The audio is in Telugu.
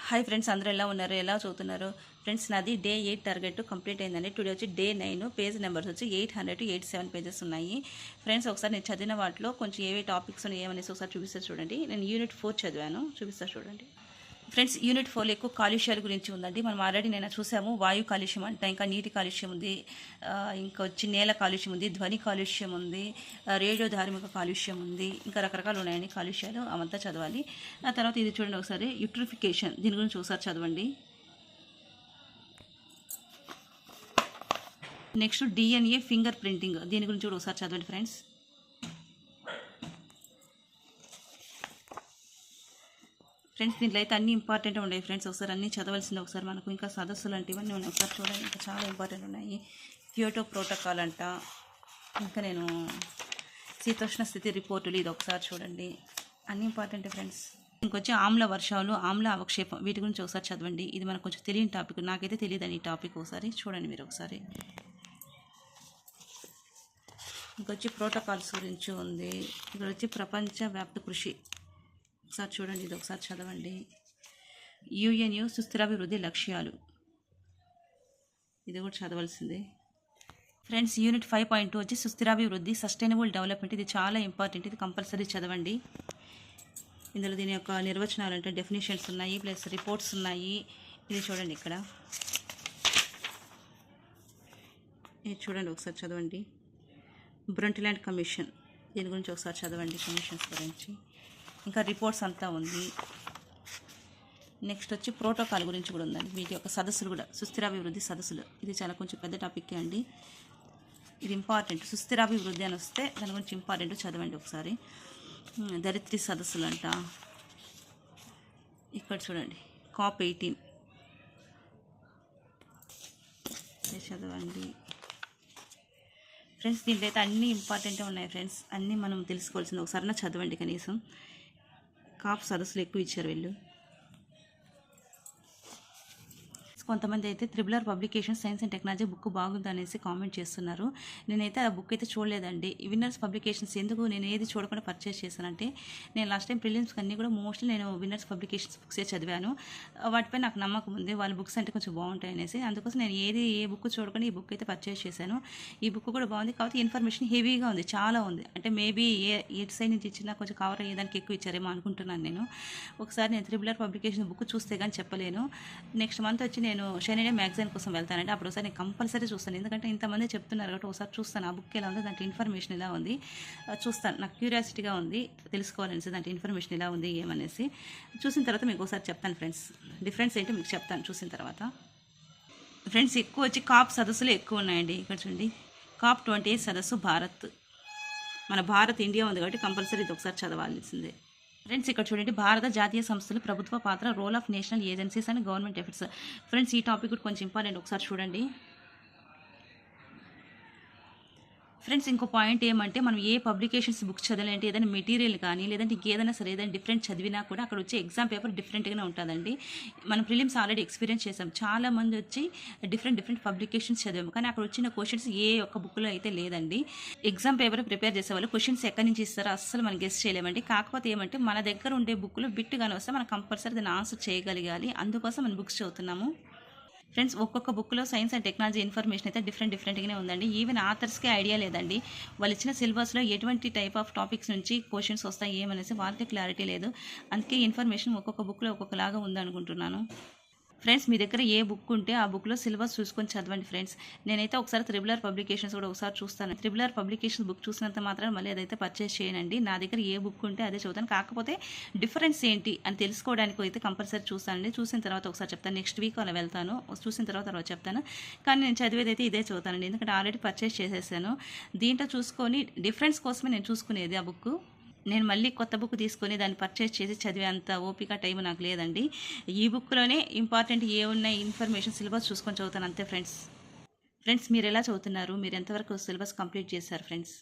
హాయ్ ఫ్రెండ్స్, అందరూ ఎలా ఉన్నారు, ఎలా చదువుతున్నారు? ఫ్రెండ్స్, నాది డే 8 టార్గెట్ కంప్లీట్ అయిందండి. టుడే వచ్చి డే 9, పేజ్ నెంబర్స్ వచ్చి 800 to 87 పేజెస్ ఉన్నాయి. ఫ్రెండ్స్, ఒకసారి నేను చదివిన వాటిలో కొంచెం ఏవే టాపిక్స్ ఉన్నాయి ఏమనేసి ఒకసారి చూపిస్తా చూడండి. నేను యూనిట్ 4 చదివాను, చూపిస్తా చూడండి. ఫ్రెండ్స్, యూనిట్ 4 ఎక్కువ కాలుష్యాల గురించి ఉందండి. మనం ఆల్రెడీ నేను చూసాము. వాయు కాలుష్యం అంట, ఇంకా నీటి కాలుష్యం ఉంది, ఇంకా వచ్చి నేల కాలుష్యం ఉంది, ధ్వని కాలుష్యం ఉంది, రేడియో ధార్మిక కాలుష్యం ఉంది, ఇంకా రకరకాలు ఉన్నాయండి కాలుష్యాలు. అవంతా చదవాలి. ఆ తర్వాత ఇది చూడండి ఒకసారి, యూట్రిఫికేషన్, దీని గురించి ఒకసారి చదవండి. నెక్స్ట్ డిఎన్ఏ ఫింగర్ ప్రింటింగ్, దీని గురించి కూడా ఒకసారి చదవండి ఫ్రెండ్స్. ఫ్రెండ్స్, దీంట్లో అయితే అన్ని ఇంపార్టెంట్ ఉన్నాయి ఫ్రెండ్స్. ఒకసారి అన్నీ చదవాల్సింది. ఒకసారి మనకు ఇంకా సదస్సులు అంటే ఇవన్నీ ఉన్నాయి, ఒకసారి చూడండి. ఇంకా చాలా ఇంపార్టెంట్ ఉన్నాయి. క్యోటో ప్రోటోకాల్ అంట, ఇంకా నేను శీతోష్ణ స్థితి రిపోర్టులు, ఇది ఒకసారి చూడండి. అన్ని ఇంపార్టెంట్ ఫ్రెండ్స్. ఇంకొచ్చి ఆమ్ల వర్షాలు, ఆమ్ల అవక్షేపం, వీటి గురించి ఒకసారి చదవండి. ఇది మనకు కొంచెం తెలియని టాపిక్, నాకైతే తెలియదని ఈ టాపిక్. ఒకసారి చూడండి మీరు ఒకసారి. ఇంకొచ్చి ప్రోటోకాల్స్ గురించి ఉంది. ఇక్కడ వచ్చి ప్రపంచ వ్యాప్త కృషి, ఒకసారి చూడండి. ఇది ఒకసారి చదవండి. యుఎన్యు సుస్థిరాభివృద్ధి లక్ష్యాలు, ఇది కూడా చదవాల్సిందే ఫ్రెండ్స్. యూనిట్ 5.2 వచ్చి సుస్థిరాభివృద్ధి, సస్టైనబుల్ డెవలప్మెంట్, ఇది చాలా ఇంపార్టెంట్, ఇది కంపల్సరీ చదవండి. ఇందులో దీని యొక్క నిర్వచనాలు అంటే డెఫినేషన్స్ ఉన్నాయి, ప్లస్ రిపోర్ట్స్ ఉన్నాయి. ఇది చూడండి ఇక్కడ, ఇది చూడండి ఒకసారి చదవండి. బ్రంట్ల్యాండ్ కమిషన్, దీని గురించి ఒకసారి చదవండి, కమిషన్స్ గురించి. ఇంకా రిపోర్ట్స్ అంతా ఉంది. నెక్స్ట్ వచ్చి ప్రోటోకాల్ గురించి కూడా ఉందండి. వీటి యొక్క సదస్సులు కూడా, సుస్థిరాభివృద్ధి సదస్సులు, ఇది చాలా కొంచెం పెద్ద టాపిక్ అండి. ఇది ఇంపార్టెంట్. సుస్థిరాభివృద్ధి అని వస్తే దాని గురించి ఇంపార్టెంట్, చదవండి ఒకసారి. దరిత్రి సదస్సులు అంట, ఇక్కడ చూడండి. COP 18 చదవండి ఫ్రెండ్స్. దీంట్లో అయితే అన్నీ ఇంపార్టెంటే ఉన్నాయి ఫ్రెండ్స్, అన్నీ మనం తెలుసుకోవాల్సింది. ఒకసారి చదవండి కనీసం. COP సదస్సులు ఎక్కువ ఇచ్చారు వీళ్ళు. కొంతమంది అయితే triple R publication science and technology book బాగుంది అనేసి కామెంట్ చేస్తున్నారు. నేనైతే ఆ బుక్ అయితే చూడలేదండి. విన్నర్స్ పబ్లికేషన్స్ ఎందుకు నేను ఏది చూడకుండా పర్చేస్ చేశానంటే, నేను లాస్ట్ టైం ప్రిలిమ్స్కి అన్నీ కూడా మోస్ట్లీ నేను విన్నర్స్ పబ్లికేషన్స్ బుక్సే చదివాను. వాటిపై నాకు నమ్మకం ఉంది, వాళ్ళ బుక్స్ అంటే కొంచెం బాగుంటాయి అనేసి. అందుకోసం నేను ఏ బుక్ చూడకుండా ఈ బుక్ అయితే పర్చేస్ చేశాను. ఈ బుక్ కూడా బాగుంది, కాబట్టి ఇన్ఫర్మేషన్ హెవీగా ఉంది, చాలా ఉంది. అంటే మేబీ ఏ సైడ్ నుంచి ఇచ్చినా కొంచెం కవర్ అయ్యేదానికి ఎక్కువ ఇచ్చారేమో అనుకుంటున్నాను నేను. ఒకసారి నేను త్రిబులర్ పబ్లికేషన్ బుక్ చూస్తే కానీ చెప్పలేను. నెక్స్ట్ మంత్ వచ్చి నేను షైనీ మ్యాగజైన్ కోసం వెళ్తానండి. అప్పుడు ఒకసారి నేను కంపల్సరీ చూస్తాను, ఎందుకంటే ఇంతమంది చెప్తున్నారు కాబట్టి ఒకసారి చూస్తాను ఆ బుక్ ఎలా ఉంది, దాంట్లో ఇన్ఫర్మేషన్ ఎలా ఉంది చూస్తాను. నాకు క్యూరియాసిటీగా ఉంది తెలుసుకోవాలనేసి, దాంట్లో ఇన్ఫర్మేషన్ ఎలా ఉంది ఏమనేసి. చూసిన తర్వాత మీకు ఒకసారి చెప్తాను ఫ్రెండ్స్. డిఫరెన్స్ ఏంటో మీకు చెప్తాను చూసిన తర్వాత. ఫ్రెండ్స్, ఎక్కువ వచ్చి COP సదస్సులు ఎక్కువ ఉన్నాయండి. ఇక్కడ చూడండి, COP 28 సదస్సు భారత్, మన భారత్ ఇండియా ఉంది కాబట్టి కంపల్సరీ ఇది ఒకసారి చదవాల్సిందే ఫ్రెండ్స్. ఇక్కడ చూడండి, భారత జాతీయ సంస్థలు, ప్రభుత్వ పాత్ర, role of national agencies and government efforts. Friends, ఈ టాపిక్ కూడా కొంచెం ఇంపార్టెంట్, ఒకసారి చూడండి ఫ్రెండ్స్. ఇంకో పాయింట్ ఏమంటే, మనం ఏ పబ్లికేషన్స్ బుక్స్ చదవాలంటే ఏదైనా మెటీరియల్ కానీ లేదంటే ఇంకేదైనా సరే ఏదైనా డిఫరెంట్ చదివినా కూడా అక్కడ వచ్చే ఎగ్జామ్ పేపర్ డిఫరెంట్గానే ఉంటుందండి. మనం ప్రిలిమ్స్ ఆల్రెడీ ఎక్స్పీరియన్స్ చేసాం. చాలా మంది వచ్చి డిఫరెంట్ పబ్లికేషన్స్ చదివాము, కానీ అక్కడ వచ్చిన క్వశ్చన్స్ ఏ ఒక్క బుక్లో అయితే లేదండి. ఎగ్జామ్ పేపర్ ప్రిపేర్ చేసేవాళ్ళు క్వశ్చన్స్ ఎక్కడి నుంచి ఇస్తారో అస్సలు మనం గెస్ చేయలేమండి. కాకపోతే ఏమంటే మన దగ్గర ఉండే బుక్లో బిట్టుగానే వస్తే మనం కంపల్సరీ దాన్ని ఆన్సర్ చేయగలగాలి. అందుకోసం మనం బుక్స్ చదువుతున్నాము ఫ్రెండ్స్. ఒక్కొక్క బుక్లో సైన్స్ అండ్ టెక్నాలజీ ఇన్ఫర్మేషన్ అయితే డిఫరెంట్గానే ఉందండి. ఈవెన్ ఆథర్స్కే ఐడియా లేదండి. వాళ్ళు ఇచ్చిన సిలబస్లో ఎటువంటి టైప్ ఆఫ్ టాపిక్స్ నుంచి క్వశ్చన్స్ వస్తాయి ఏమనేసి వాళ్ళకి క్లారిటీ లేదు. అందుకే ఇన్ఫర్మేషన్ ఒక్కొక్క బుక్లో ఒక్కొక్కలాగా ఉందనుకుంటున్నాను ఫ్రెండ్స్. మీ దగ్గర ఏ బుక్ ఉంటే ఆ బుక్లో సిలబస్ చూసుకొని చదవండి ఫ్రెండ్స్. నేనైతే ఒకసారి త్రిబులర్ పబ్లికేషన్స్ కూడా ఒకసారి చూస్తాను. త్రిబులర్ పబ్లికేషన్స్ బుక్ చూసినంత మాత్రం మళ్ళీ అదైతే పర్చేస్ చేయనండి. నా దగ్గర ఏ బుక్ ఉంటే అదే చదువుతాను. కాకపోతే డిఫరెన్స్ ఏంటి అని తెలుసుకోవడానికి అయితే కంపల్సరీ చూస్తానండి. చూసిన తర్వాత ఒకసారి చెప్తాను. నెక్స్ట్ వీక్ అలా వెళ్తాను, చూసిన తర్వాత చెప్తాను. కానీ నేను చదివేది అయితే ఇదే చదువుతానండి, ఎందుకంటే ఆల్రెడీ పర్చేస్ చేసేసాను. దీంట్లో చూసుకొని డిఫరెన్స్ కోసమే నేను చూసుకునేది ఆ బుక్. నేను మళ్ళీ కొత్త బుక్ తీసుకొని దాన్ని పర్చేస్ చేసి చదివేంత ఓపిక టైం నాకు లేదండి. ఈ బుక్లోనే ఇంపార్టెంట్ ఏ ఉన్నాయి ఇన్ఫర్మేషన్ సిలబస్ చూసుకొని చదువుతాను అంతే ఫ్రెండ్స్. మీరు ఎలా చదువుతున్నారు? మీరు ఎంతవరకు సిలబస్ కంప్లీట్ చేశారు ఫ్రెండ్స్?